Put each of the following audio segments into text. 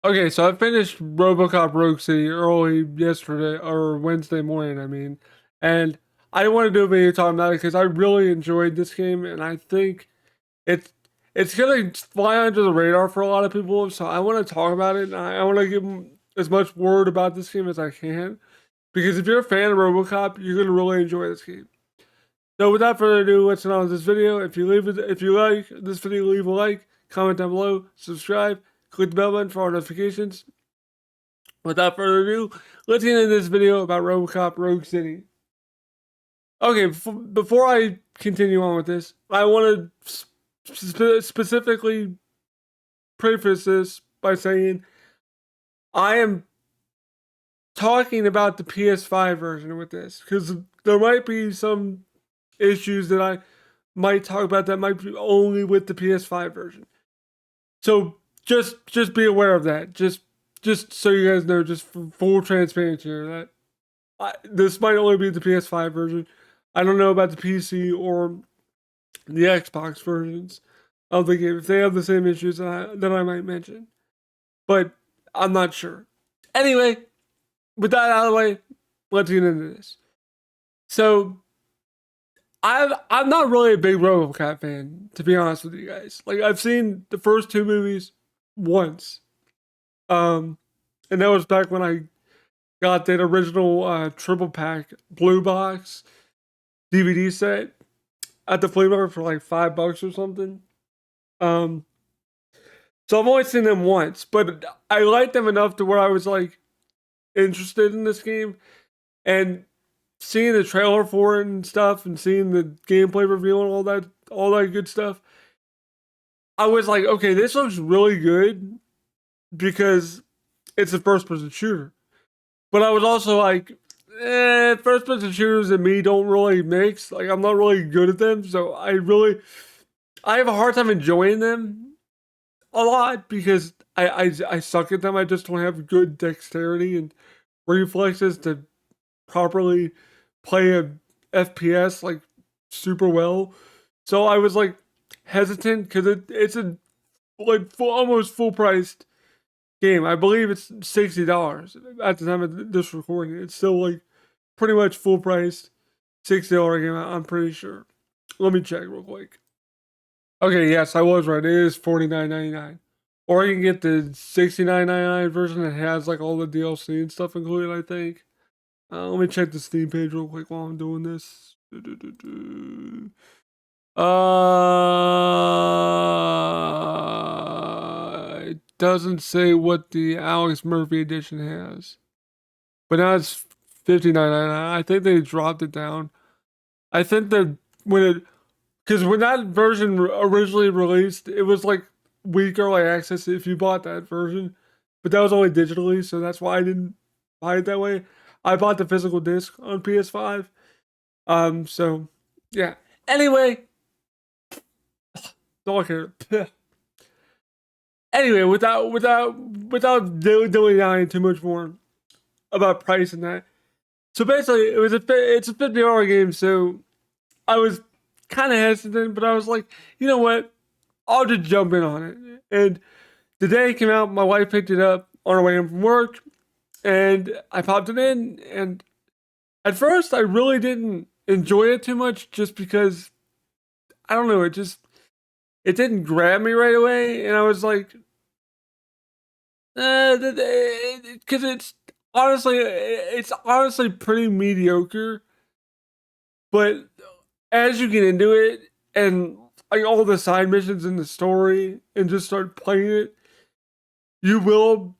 Okay, so I finished Robocop Rogue City early yesterday or Wednesday morning, I mean, and I want to do a video talking about it because I really enjoyed this game, and I think it's it's gonna fly under the radar for a lot of people. So I want to talk about it, and I want to give 'em as much word about this game as I can because if you're a fan of Robocop, you're gonna really enjoy this game. So without further ado, let's get on with this video. If you like this video, leave a like, comment down below, subscribe, click the bell button for all notifications. Without further ado, let's get into this video about Robocop Rogue City. Okay, before I continue on with this, I want to specifically preface this by saying I am talking about the PS5 version with this because there might be some issues that I might talk about that might be only with the PS5 version. So just be aware of that. Just so you guys know, just for full transparency here, that this might only be the PS5 version. I don't know about the PC or the Xbox versions of the game if they have the same issues that I might mention, but I'm not sure. Anyway, with that out of the way, let's get into this. So I'm not really a big RoboCop fan, to be honest with you guys. Like I've seen the first two movies once, and that was back when I got that original triple pack blue box DVD set at the flea market for like $5 or something. Um, so I've only seen them once, but I liked them enough to where I was like interested in this game, and seeing the trailer for it and stuff, and seeing the gameplay reveal and all that good stuff. I was like, okay, this looks really good because it's a first person shooter. But I was also like, first person shooters and me don't really mix. Like I'm not really good at them, so I have a hard time enjoying them a lot because I suck at them. I just don't have good dexterity and reflexes to properly play a FPS like super well. So I was like hesitant because it's a like almost full priced game. I believe it's $60 at the time of this recording. It's still like pretty much full price, $60 game. I'm pretty sure. Let me check real quick. Okay, yes, I was right. It is $49.99. Or you can get the $69.99 version that has like all the DLC and stuff included, I think. Let me check the Steam page real quick while I'm doing this. It doesn't say what the Alex Murphy edition has, but now it's $59.99. I think they dropped it down. I think that because when that version originally released, it was like week early access if you bought that version, but that was only digitally, so that's why I didn't buy it that way. I bought the physical disc on PS5. So yeah. Anyway, don't care. Anyway, without dilly dallying too much more about price and that. So basically, it's a $50 game. So I was kind of hesitant, but I was like, you know what? I'll just jump in on it. And the day it came out, my wife picked it up on her way home from work, and I popped it in. And at first, I really didn't enjoy it too much, just because I don't know. It didn't grab me right away, and I was like, because it's honestly pretty mediocre. But as you get into it, and like all the side missions in the story, and just start playing it, you will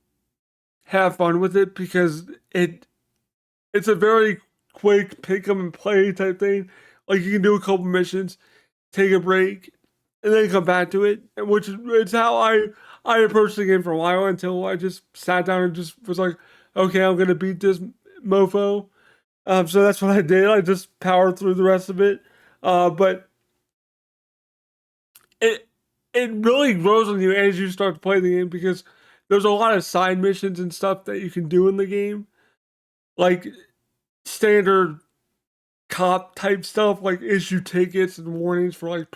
have fun with it because it's a very quick pick up and play type thing. Like you can do a couple missions, take a break, and then come back to it, which is it's how I approached the game for a while until I just sat down and just was like, okay, I'm gonna beat this mofo. So that's what I did. I just powered through the rest of it. But it it really grows on you as you start to play the game because there's a lot of side missions and stuff that you can do in the game, like standard cop type stuff, like issue tickets and warnings for like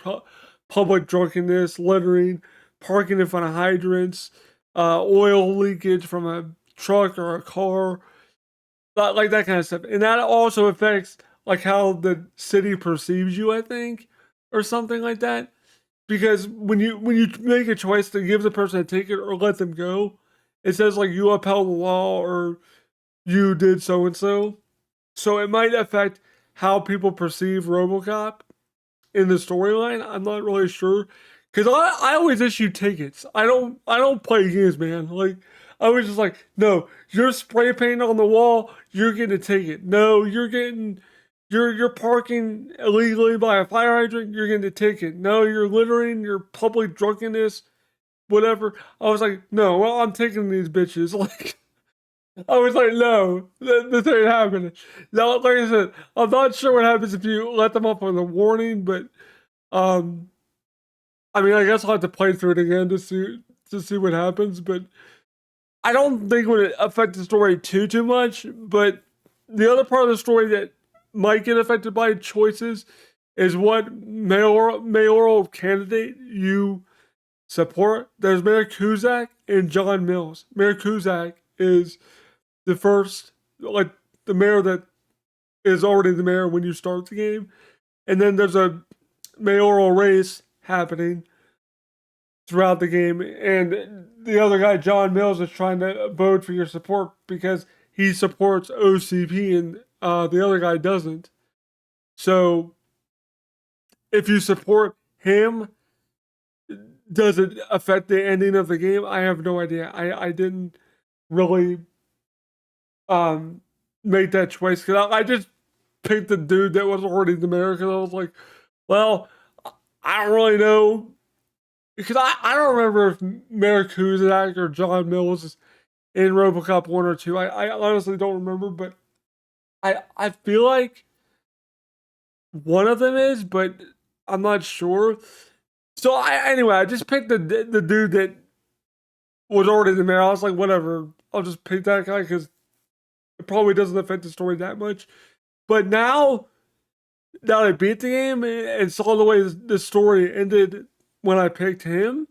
public drunkenness, littering, parking in front of hydrants, oil leakage from a truck or a car, like that kind of stuff. And that also affects like how the city perceives you, I think, or something like that. Because when you make a choice to give the person a ticket or let them go, it says like you upheld the law or you did so and so. So it might affect how people perceive RoboCop in the storyline. I'm not really sure because I always issue tickets. I don't play games, man. Like I was just like, no, you're spray painting on the wall. You're getting a ticket. No, you're parking illegally by a fire hydrant. You're getting a ticket. No, you're littering. You're public drunkenness. Whatever. I was like, no, well, I'm taking these bitches. Like. I was like, no, this ain't happening. Now, like I said, I'm not sure what happens if you let them up with a warning, but um, I mean, I guess I'll have to play through it again to see what happens. But I don't think it would affect the story too much. But the other part of the story that might get affected by choices is what mayoral candidate you support. There's Mayor Cusack and John Mills. Mayor Cusack is the first, like the mayor that is already the mayor when you start the game. And then there's a mayoral race happening throughout the game. And the other guy, John Mills, is trying to vote for your support because he supports OCP and the other guy doesn't. So if you support him, does it affect the ending of the game? I have no idea. I didn't really make that choice because I just picked the dude that was already the mayor because I was like, well, I don't really know because I don't remember if Mayor Cusack or John Mills is in RoboCop 1 or 2. I honestly don't remember, but I feel like one of them is, but I'm not sure. So I just picked the dude that was already the mayor. I was like, whatever, I'll just pick that guy because it probably doesn't affect the story that much. But now that I beat the game and saw the way the story ended when I picked him,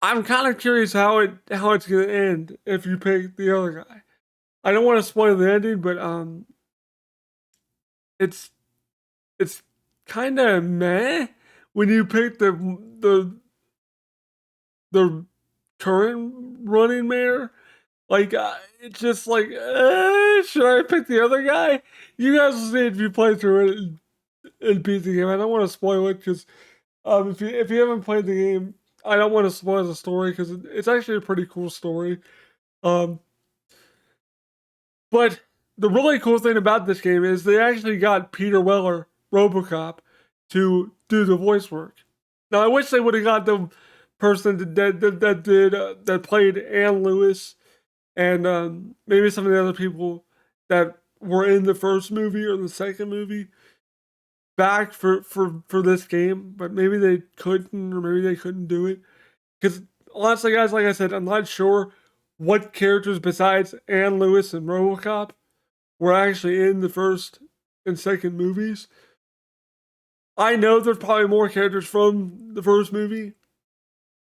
I'm kind of curious how it's gonna end if you pick the other guy. I don't want to spoil the ending, but it's it's kind of meh when you pick the current running mayor. Like it's just like, should I pick the other guy? You guys will see if you play through it and beat the game. I don't want to spoil it because if you haven't played the game, I don't want to spoil the story because it's actually a pretty cool story. Um, but the really cool thing about this game is they actually got Peter Weller, RoboCop, to do the voice work. Now I wish they would have got the person that played Ann Lewis and maybe some of the other people that were in the first movie or the second movie back for this game, but maybe they couldn't, or maybe they couldn't do it. Because honestly, guys, like I said, I'm not sure what characters besides Ann Lewis and RoboCop were actually in the first and second movies. I know there's probably more characters from the first movie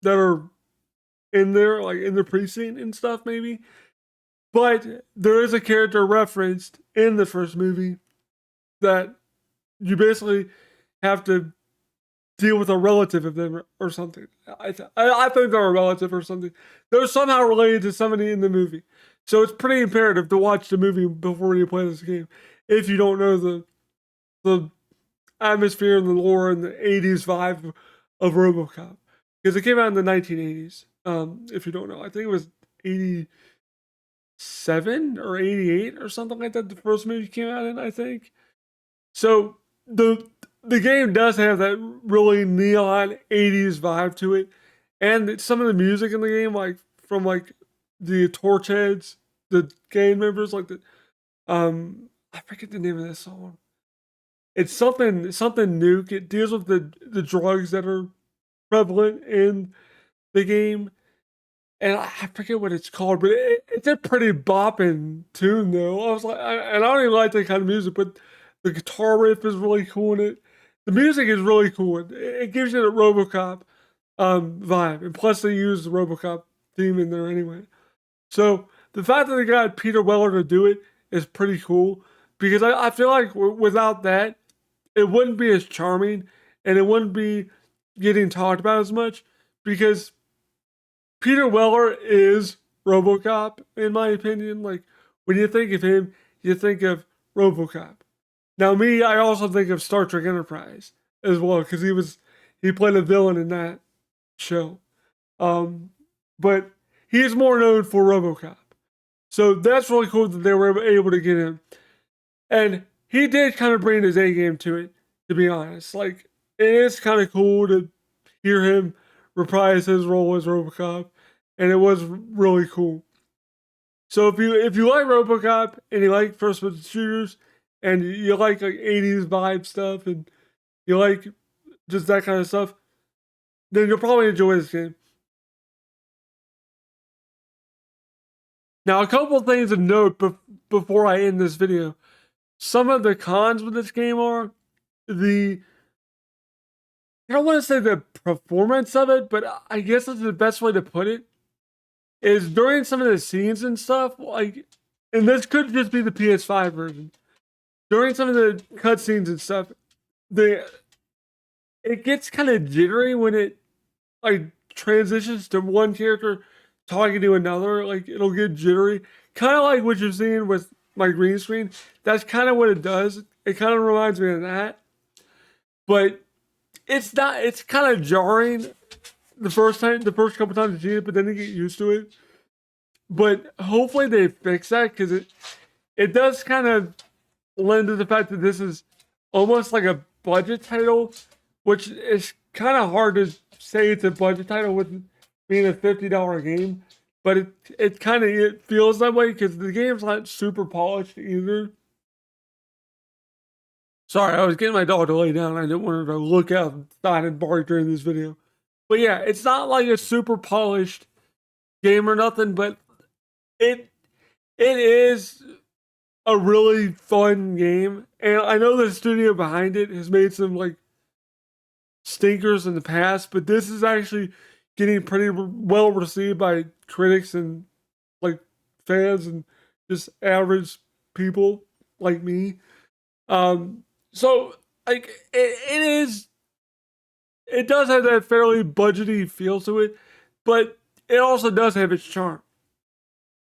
that are in there, like in the precinct and stuff, maybe. But there is a character referenced in the first movie that you basically have to deal with a relative of them or something. I think they're a relative or something. They're somehow related to somebody in the movie. So it's pretty imperative to watch the movie before you play this game if you don't know the atmosphere and the lore and the 80s vibe of RoboCop. Because it came out in the 1980s. If you don't know, I think it was 87 or 88 or something like that. The first movie came out in, I think. So the game does have that really neon 80s vibe to it. And some of the music in the game, like from like the torch heads, the gang members, like the I forget the name of this song. It's something nuke. It deals with the drugs that are prevalent in the game. And I forget what it's called, but it's a pretty bopping tune though. I was like, and I don't even like that kind of music, but the guitar riff is really cool in it. The music is really cool. It gives you the RoboCop vibe, and plus they use the RoboCop theme in there anyway. So the fact that they got Peter Weller to do it is pretty cool because I feel like without that, it wouldn't be as charming and it wouldn't be getting talked about as much because Peter Weller is Robocop, in my opinion. Like, when you think of him, you think of Robocop. Now, me, I also think of Star Trek Enterprise as well, because he played a villain in that show. But he is more known for Robocop. So that's really cool that they were able to get him. And he did kind of bring his A game to it, to be honest. Like, it is kind of cool to hear him reprise his role as Robocop, and it was really cool. So if you like Robocop and you like first person shooters and you like 80s vibe stuff and you like just that kind of stuff, then you'll probably enjoy this game. Now, a couple of things to note before I end this video. Some of the cons with this game are I don't want to say the performance of it, but I guess that's the best way to put it, is during some of the scenes and stuff, like, and this could just be the PS5 version, during some of the cutscenes and stuff, it gets kind of jittery when it, like, transitions to one character talking to another. Like, it'll get jittery. Kind of like what you're seeing with my green screen. That's kind of what it does. It kind of reminds me of that. But it's not, it's kind of jarring the first couple times you see it, but then you get used to it. But hopefully they fix that, because it does kind of lend to the fact that this is almost like a budget title, which is kind of hard to say it's a budget title with being a $50 game. But it feels that way because the game's not super polished either. Sorry, I was getting my dog to lay down. I didn't want her to look outside and bark during this video. But yeah, it's not like a super polished game or nothing, but it is a really fun game. And I know the studio behind it has made some like stinkers in the past, but this is actually getting pretty well received by critics and like fans and just average people like me. So like it does have that fairly budgety feel to it, but it also does have its charm.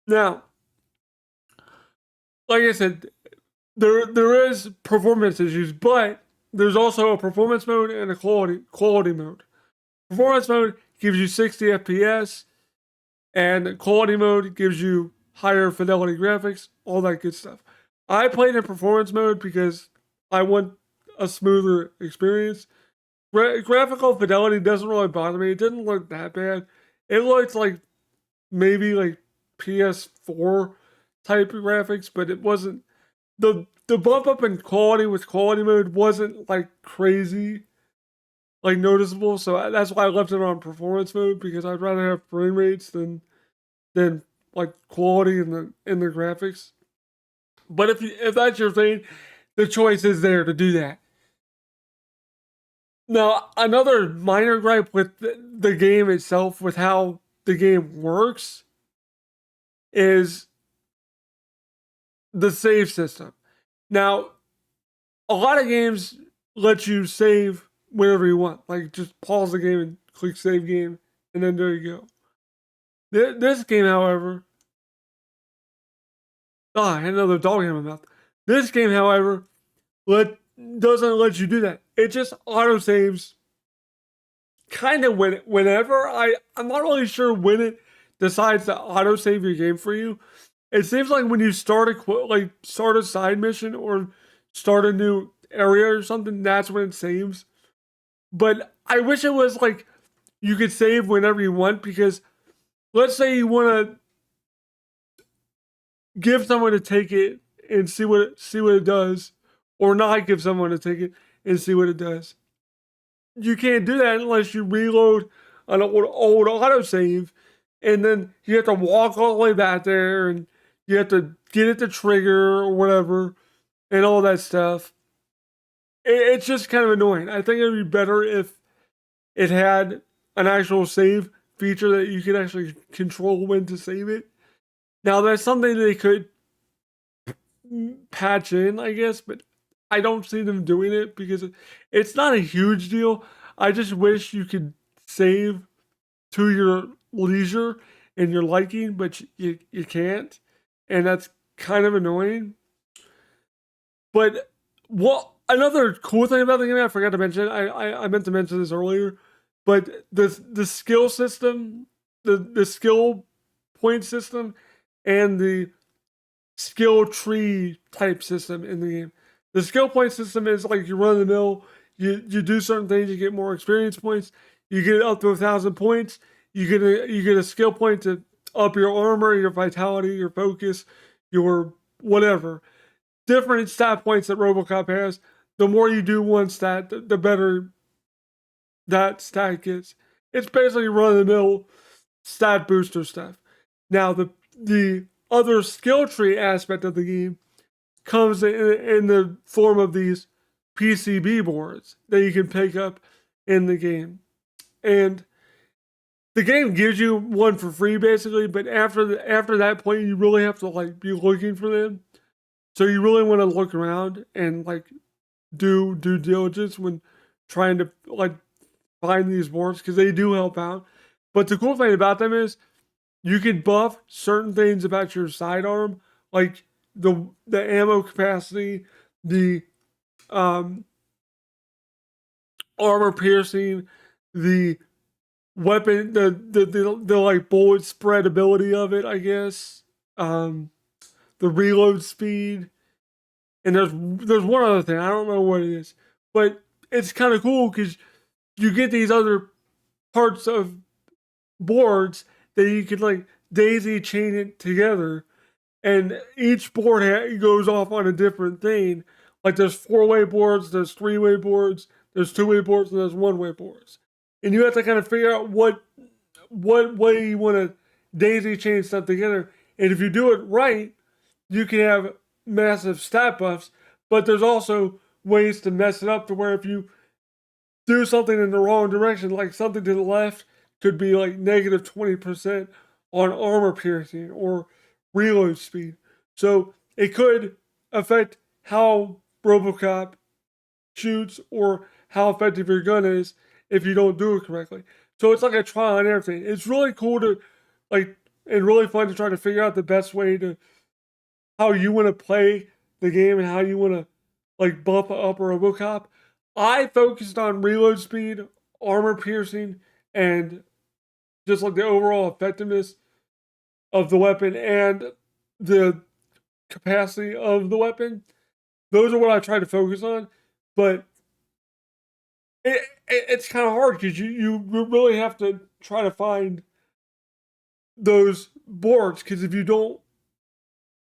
Now, like I said, there is performance issues, but there's also a performance mode and a quality mode. Performance mode gives you 60 FPS, and quality mode gives you higher fidelity graphics, all that good stuff. I played in performance mode because I want a smoother experience. Graphical fidelity doesn't really bother me. It didn't look that bad. It looked like maybe like PS4 type of graphics, but it wasn't. The bump up in quality with quality mode wasn't like crazy, like noticeable. So that's why I left it on performance mode, because I'd rather have frame rates than like quality in the graphics. But if that's your thing, the choice is there to do that. Now, another minor gripe with the game itself, with how the game works, is the save system. Now, a lot of games let you save whenever you want. Like, just pause the game and click save game, and then there you go. This game, however... I had another dog in my mouth. This game, however, doesn't let you do that. It just auto-saves kind of whenever. I'm not really sure when it decides to auto-save your game for you. It seems like when you start a side mission or start a new area or something, that's when it saves. But I wish it was like you could save whenever you want, because let's say you want to give someone a ticket and see what it does, or not give someone a ticket and see what it does. You can't do that unless you reload an old autosave, and then you have to walk all the way back there, and you have to get it to trigger or whatever, and all that stuff. It's just kind of annoying. I think it would be better if it had an actual save feature that you can actually control when to save it. Now that's something they could patch in, I guess, but I don't see them doing it because it's not a huge deal. I just wish you could save to your leisure and your liking, but you can't, and that's kind of annoying. But what another cool thing about the game I forgot to mention, I meant to mention this earlier, but the skill system, the skill point system, and the skill tree type system in the game. The skill point system is like you run the mill, you do certain things, you get more experience points, you get up to 1,000 points, you get a skill point to up your armor, your vitality, your focus, your whatever. Different stat points that Robocop has. The more you do one stat, the better that stat gets. It's basically run of the mill stat booster stuff. Now the other skill tree aspect of the game comes in the form of these PCB boards that you can pick up in the game. And the game gives you one for free basically, but after that point you really have to like be looking for them. So you really want to look around and like do due diligence when trying to like find these boards because they do help out. But the cool thing about them is you can buff certain things about your sidearm, like the ammo capacity, the um, armor piercing, the weapon, the like bullet spread ability of it, I guess. The reload speed, and there's one other thing I don't know what it is, but it's kind of cool because you get these other parts of boards that you can like daisy chain it together, and each board goes off on a different thing. Like there's 4-way boards, there's 3-way boards, there's 2-way boards, and there's 1-way boards, and you have to kind of figure out what way you want to daisy chain stuff together. And if you do it right, you can have massive stat buffs. But there's also ways to mess it up to where if you do something in the wrong direction, like something to the left could be like negative 20% on armor piercing or reload speed. So it could affect how Robocop shoots or how effective your gun is if you don't do it correctly. So it's like a trial and error thing. It's really cool to like and really fun to try to figure out the best way to how you want to play the game and how you want to like buff up Robocop. I focused on reload speed, armor piercing, and just like the overall effectiveness of the weapon and the capacity of the weapon. Those are what I try to focus on. But it's kind of hard because you really have to try to find those boards because if you don't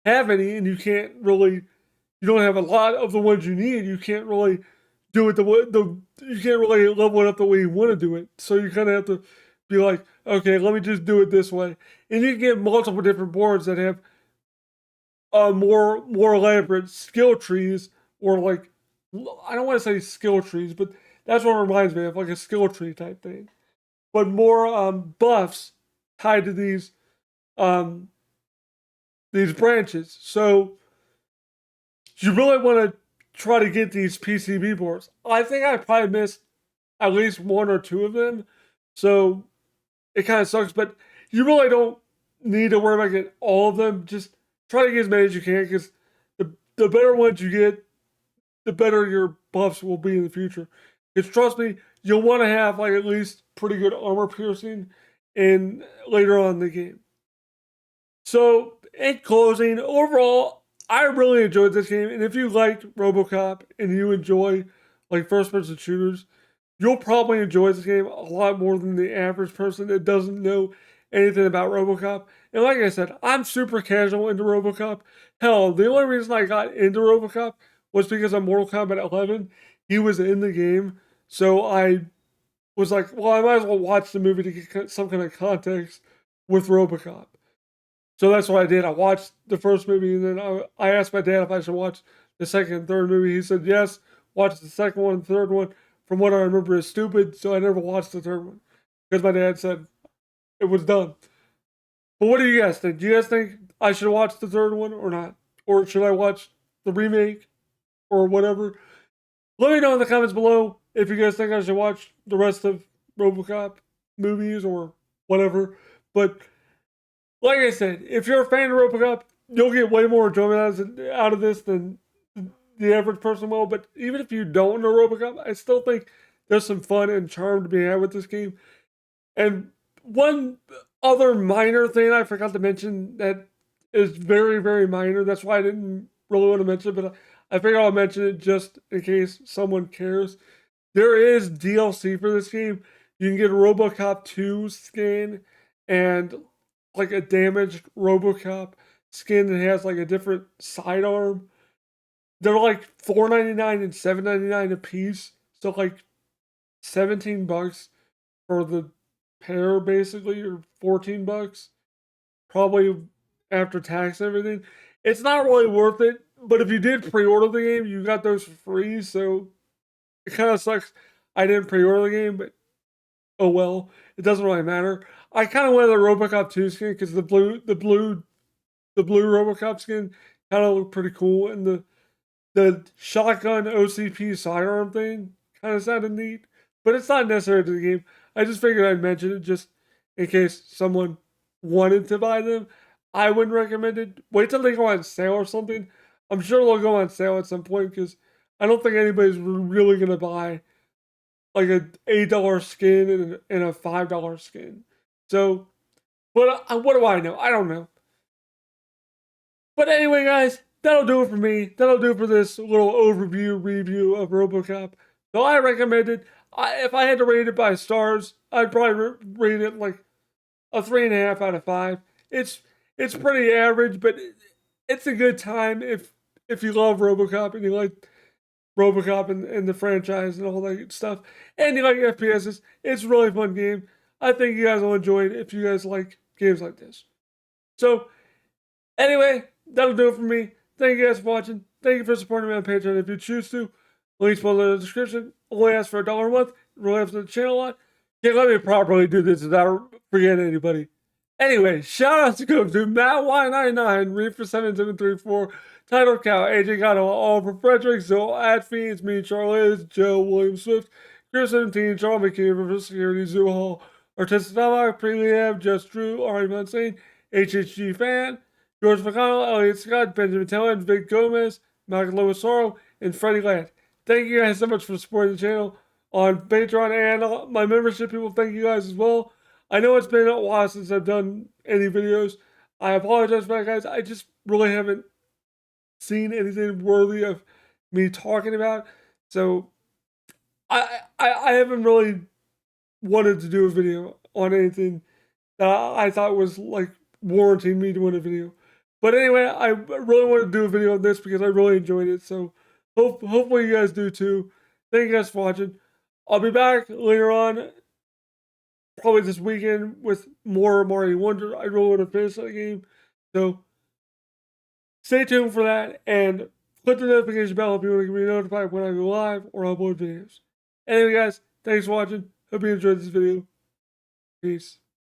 have any and you don't have a lot of the ones you need, you can't really do it you can't really level it up the way you want to do it. So you kind of have to be like, okay, let me just do it this way. And you can get multiple different boards that have more elaborate skill trees or like I don't want to say skill trees, but that's what it reminds me of, like a skill tree type thing. But more buffs tied to these branches. So you really want to try to get these PCB boards. I think I probably missed at least one or two of them. So it kind of sucks, but you really don't need to worry about getting all of them. Just try to get as many as you can because the better ones you get, the better your buffs will be in the future. Because trust me, you'll want to have like at least pretty good armor piercing in later on in the game. So in closing, overall, I really enjoyed this game. And if you liked Robocop and you enjoy like first person shooters, you'll probably enjoy this game a lot more than the average person that doesn't know anything about Robocop. And like I said, I'm super casual into Robocop. Hell, the only reason I got into Robocop was because of Mortal Kombat 11. He was in the game. So I was like, well, I might as well watch the movie to get some kind of context with Robocop. So that's what I did. I watched the first movie, and then I asked my dad if I should watch the second and third movie. He said yes. Watch the second one and third one. From what I remember, is stupid, so I never watched the third one because my dad said it was done. But what do you guys think? Do you guys think I should watch the third one or not? Or should I watch the remake or whatever? Let me know in the comments below if you guys think I should watch the rest of Robocop movies or whatever. But like I said, if you're a fan of Robocop, you'll get way more enjoyment out of this than the average person will. But even if you don't know Robocop, I still think there's some fun and charm to be had with this game. And one other minor thing I forgot to mention that is very, very minor. That's why I didn't really want to mention it, but I figured I'll mention it just in case someone cares. There is DLC for this game. You can get a Robocop 2 skin and like a damaged Robocop skin that has like a different sidearm. They're like $4.99 and $7.99 a piece. So like $17 for the pair basically, or $14 probably after tax and everything. It's not really worth it, but if you did pre-order the game, you got those for free, so it kind of sucks I didn't pre-order the game, but oh well, it doesn't really matter. I kind of wanted the Robocop 2 skin because the blue Robocop skin kind of looked pretty cool, and the shotgun OCP sidearm thing kind of sounded neat, but it's not necessary to the game. I just figured I'd mention it just in case someone wanted to buy them. I wouldn't recommend it. Wait till they go on sale or something. I'm sure they'll go on sale at some point because I don't think anybody's really gonna buy like a $8 skin and a $5 skin. So, but what do I know? I don't know. But anyway, guys, that'll do it for me. That'll do it for this little overview review of RoboCop. So I recommend it. If I had to rate it by stars, I'd probably rate it like a 3.5 out of 5. It's pretty average, but it's a good time if you love RoboCop and you like RoboCop and the franchise and all that good stuff, and you like FPSs. It's a really fun game. I think you guys will enjoy it if you guys like games like this. So anyway, that'll do it for me. Thank you guys for watching. Thank you for supporting me on Patreon if you choose to. Links below in the description. Only ask for $1 a month. Really helps the channel a lot. Can't let me properly do this without forgetting anybody. Anyway, shout out to Matt Y99, Reefer 7734, Title Cow, AJ Gatto, Oliver Frederick, Zoe Adfiends, me, Charles, Joe, William Swift, Chris 17, Charles McKee, River Security, Zoo Hall, Artista Dama, Preliab, Just Drew, Ari Monsane, HHG Fan, George McConnell, Elliot Scott, Benjamin Tellin, Vic Gomez, Michael Loisoro, and Freddie Land. Thank you guys so much for supporting the channel on Patreon and my membership people. Thank you guys as well. I know it's been a while since I've done any videos. I apologize for that, guys. I just really haven't seen anything worthy of me talking about. So I haven't really wanted to do a video on anything that I thought was like warranting me doing a video. But anyway, I really wanted to do a video on this because I really enjoyed it. So hopefully you guys do too. Thank you guys for watching. I'll be back later on, probably this weekend, with more Mario Wonder. I really want to finish that game. So stay tuned for that and click the notification bell if you want to be notified when I go live or upload videos. Anyway, guys, thanks for watching. Hope you enjoyed this video. Peace.